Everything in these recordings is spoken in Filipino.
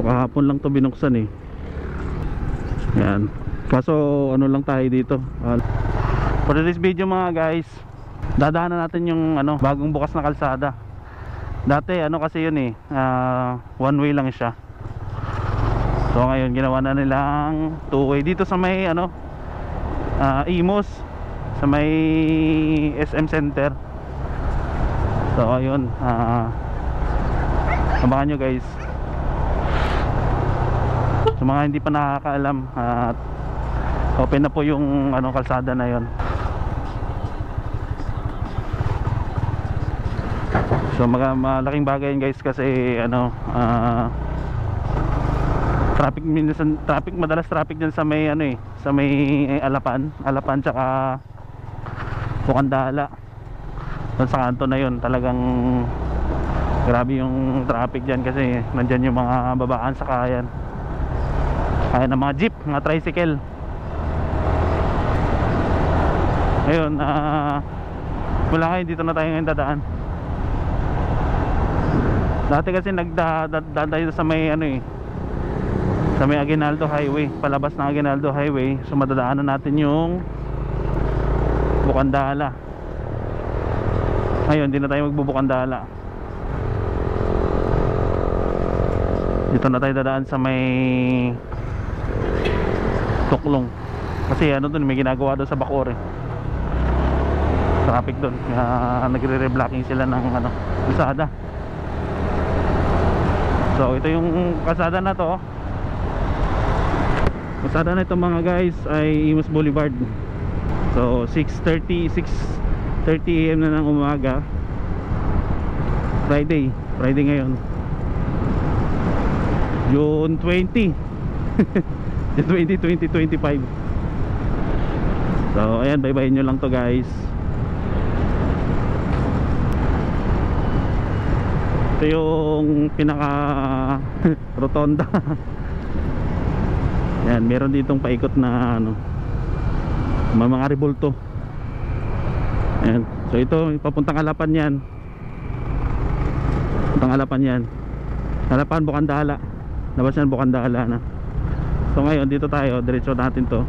So kahapon lang to binuksan eh. Yan. Kaso ano lang tayo dito. For this video mga guys, dadaanan natin yung bagong bukas na kalsada. Dati kasi yun eh, one way lang siya. So ngayon ginawa na nilang two way dito sa may Imus, sa may SM Center. So ayun, abangan nyo guys. Sa mga hindi pa nakakaalam, open na po yung kalsada na yon. So malaking bagay yun guys, kasi traffic, madalas traffic dyan sa may sa may Alapan tsaka Pukandala. Sa kanto na yun talagang grabe yung traffic dyan, kasi nandyan yung mga babaan sa kayan ng mga jeep, mga tricycle. Ngayon wala ngayon, dito na tayo ngayon dadaan. Dati kasi nagdadaan sa may sa may Aguinaldo Highway, palabas ng Aguinaldo Highway. So madadaanan natin yung Bukandala. Ngayon hindi na tayo magbubukandala. Dito na tayo dadaan sa may Tuklong, kasi doon may ginagawa doon sa Bacoor eh. Traffic doon, nagre-reblocking sila ng kalsada. So ito yung kalsada na to. Kalsada na ito mga guys ay Imus Boulevard. So 6:30 AM na ng umaga, Friday ngayon, June 20 2025. So ayan, bye-bye nyo lang to guys. Ito yung pinaka rotonda. Yan, meron ditong paikot na mga rebulto. Ayan. So ito papuntang Alapan yan. Papuntang Alapan yan. Alapan, Bukandala. Labas yan, Bukandala na. So ngayon dito tayo, diretso natin to.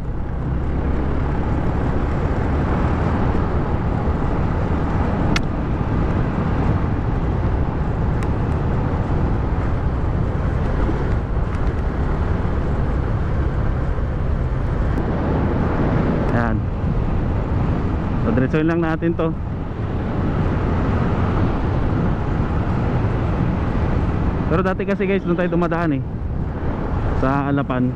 Ayan. So diretsoin lang natin to. Pero dati kasi guys, doon tayo dumadaan eh, sa Alapan.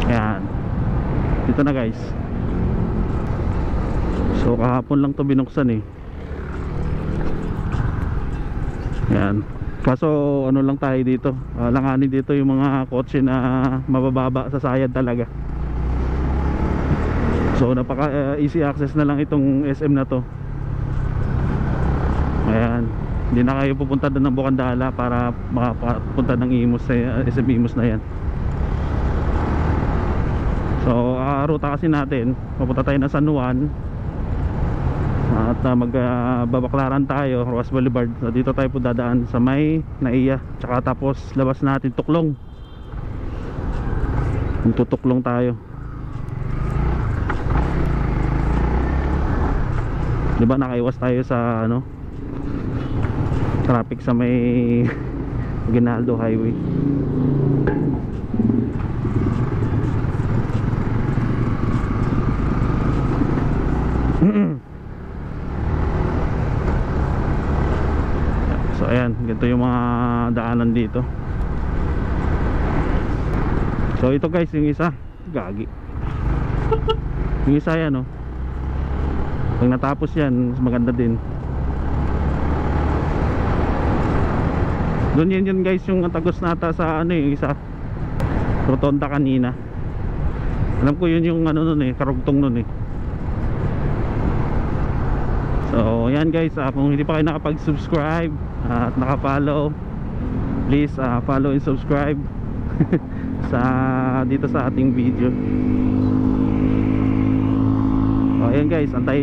Ayan. Dito na guys. So kahapon lang to binuksan eh. Ayan. Kaso lang tayo dito, langanin dito yung mga kotse na mabababa sa sayad talaga. So napaka easy access na lang itong SM na to. Ayan. Hindi na kayo pupunta doon ng Bukandala para makapunta ng Imus, SM Imus na yan. So ruta kasi natin, papunta tayo na San Juan at magbabaklaran tayo, Roas Boulevard. So dito tayo po dadaan sa may Naiya, tsaka tapos labas natin Tuklong. Tutuklong tayo. Diba nakaiwas tayo sa traffic sa may Aguinaldo Highway. So ayan, ganito yung mga daanan dito. So ito guys, yung isa gagi. Yung isa yan pag natapos yan, maganda din. Doon yun guys, yung tagos nata sa yung isa rotonda kanina. Alam ko yun yung nun karugtong nun eh. So yan guys, kung hindi pa kayo nakapag-subscribe at naka-follow, please follow and subscribe dito sa ating video. So ayan guys, antayin